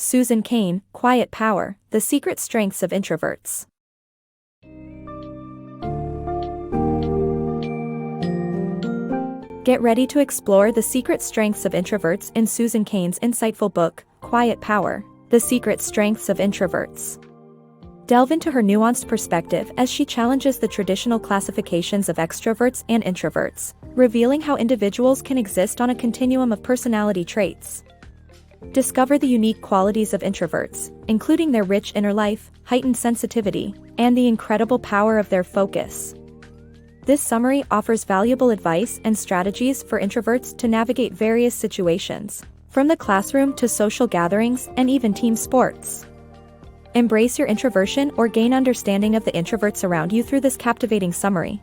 Susan Cain, Quiet Power, The Secret Strengths of Introverts. Get ready to explore the secret strengths of introverts in Susan Cain's insightful book, Quiet Power, The Secret Strengths of Introverts. Delve into her nuanced perspective as she challenges the traditional classifications of extroverts and introverts, revealing how individuals can exist on a continuum of personality traits. Discover the unique qualities of introverts, including their rich inner life, heightened sensitivity, and the incredible power of their focus. This summary offers valuable advice and strategies for introverts to navigate various situations, from the classroom to social gatherings and even team sports. Embrace your introversion or gain understanding of the introverts around you through this captivating summary.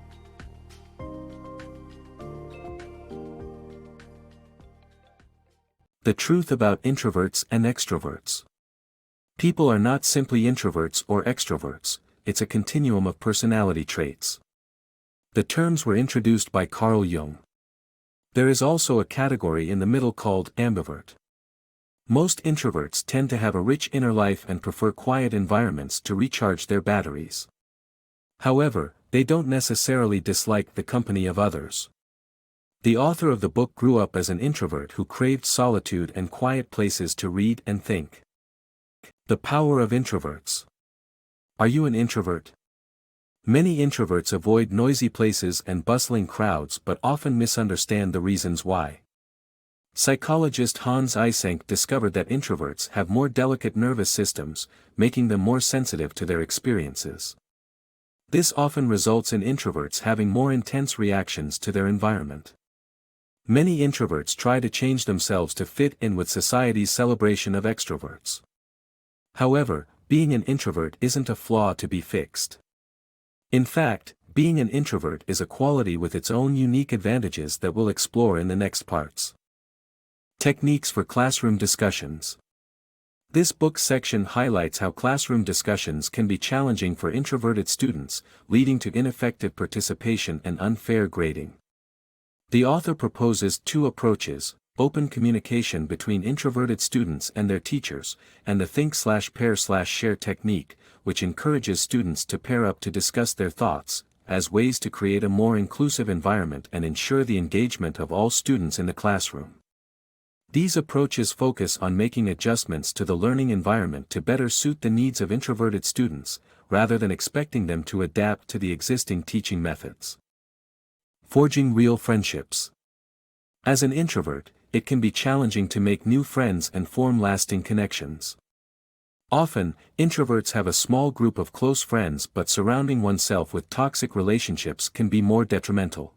The truth about introverts and extroverts. People are not simply introverts or extroverts, it's a continuum of personality traits. The terms were introduced by Carl Jung. There is also a category in the middle called ambivert. Most introverts tend to have a rich inner life and prefer quiet environments to recharge their batteries. However, they don't necessarily dislike the company of others. The author of the book grew up as an introvert who craved solitude and quiet places to read and think. The Power of Introverts. Are you an introvert? Many introverts avoid noisy places and bustling crowds but often misunderstand the reasons why. Psychologist Hans Eysenck discovered that introverts have more delicate nervous systems, making them more sensitive to their experiences. This often results in introverts having more intense reactions to their environment. Many introverts try to change themselves to fit in with society's celebration of extroverts. However, being an introvert isn't a flaw to be fixed. In fact, being an introvert is a quality with its own unique advantages that we'll explore in the next parts. Techniques for classroom discussions. This book section highlights how classroom discussions can be challenging for introverted students, leading to ineffective participation and unfair grading. The author proposes two approaches: open communication between introverted students and their teachers, and the think/pair/share technique, which encourages students to pair up to discuss their thoughts, as ways to create a more inclusive environment and ensure the engagement of all students in the classroom. These approaches focus on making adjustments to the learning environment to better suit the needs of introverted students, rather than expecting them to adapt to the existing teaching methods. Forging real friendships. As an introvert, it can be challenging to make new friends and form lasting connections. Often, introverts have a small group of close friends, but surrounding oneself with toxic relationships can be more detrimental.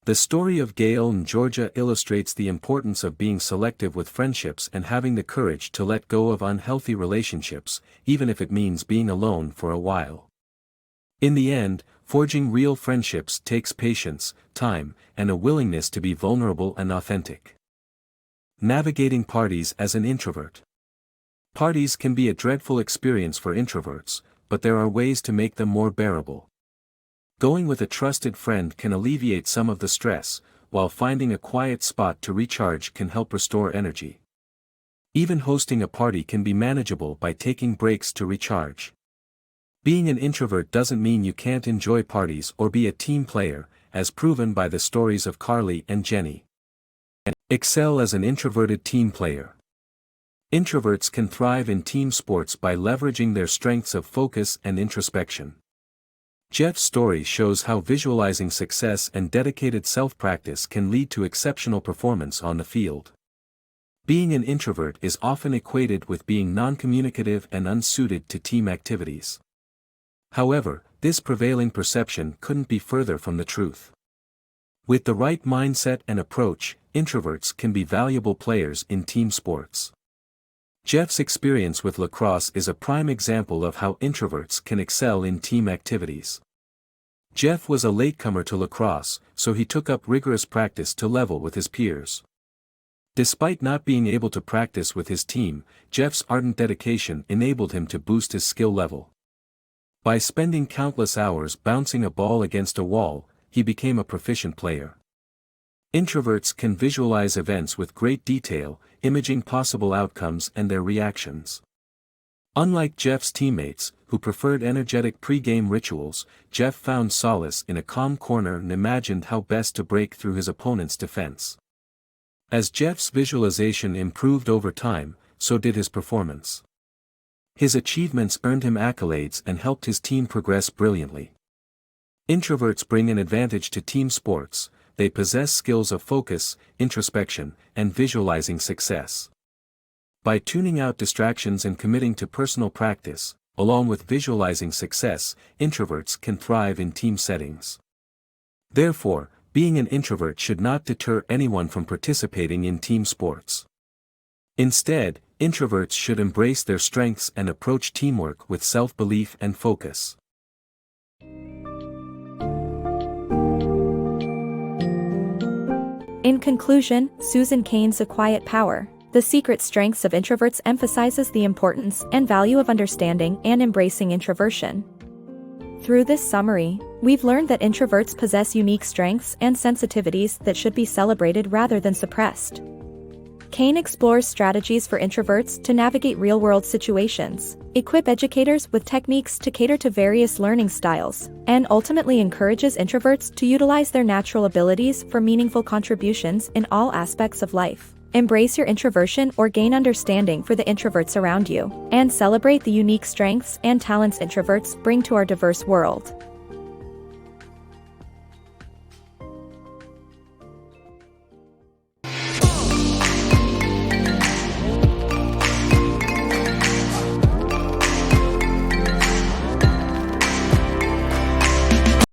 The story of Gail and Georgia illustrates the importance of being selective with friendships and having the courage to let go of unhealthy relationships, even if it means being alone for a while. In the end, forging real friendships takes patience, time, and a willingness to be vulnerable and authentic. Navigating parties as an introvert. Parties can be a dreadful experience for introverts, but there are ways to make them more bearable. Going with a trusted friend can alleviate some of the stress, while finding a quiet spot to recharge can help restore energy. Even hosting a party can be manageable by taking breaks to recharge. Being an introvert doesn't mean you can't enjoy parties or be a team player, as proven by the stories of Carly and Jenny. Excel as an introverted team player. Introverts can thrive in team sports by leveraging their strengths of focus and introspection. Jeff's story shows how visualizing success and dedicated self-practice can lead to exceptional performance on the field. Being an introvert is often equated with being non-communicative and unsuited to team activities. However, this prevailing perception couldn't be further from the truth. With the right mindset and approach, introverts can be valuable players in team sports. Jeff's experience with lacrosse is a prime example of how introverts can excel in team activities. Jeff was a latecomer to lacrosse, so he took up rigorous practice to level with his peers. Despite not being able to practice with his team, Jeff's ardent dedication enabled him to boost his skill level. By spending countless hours bouncing a ball against a wall, he became a proficient player. Introverts can visualize events with great detail, imaging possible outcomes and their reactions. Unlike Jeff's teammates, who preferred energetic pre-game rituals, Jeff found solace in a calm corner and imagined how best to break through his opponent's defense. As Jeff's visualization improved over time, so did his performance. His achievements earned him accolades and helped his team progress brilliantly. Introverts bring an advantage to team sports. They possess skills of focus, introspection, and visualizing success. By tuning out distractions and committing to personal practice, along with visualizing success, introverts can thrive in team settings. Therefore, being an introvert should not deter anyone from participating in team sports. Instead, introverts should embrace their strengths and approach teamwork with self-belief and focus. In conclusion, Susan Cain's A Quiet Power, The Secret Strengths of Introverts emphasizes the importance and value of understanding and embracing introversion. Through this summary, we've learned that introverts possess unique strengths and sensitivities that should be celebrated rather than suppressed. Cain explores strategies for introverts to navigate real-world situations, equip educators with techniques to cater to various learning styles, and ultimately encourages introverts to utilize their natural abilities for meaningful contributions in all aspects of life. Embrace your introversion or gain understanding for the introverts around you, and celebrate the unique strengths and talents introverts bring to our diverse world.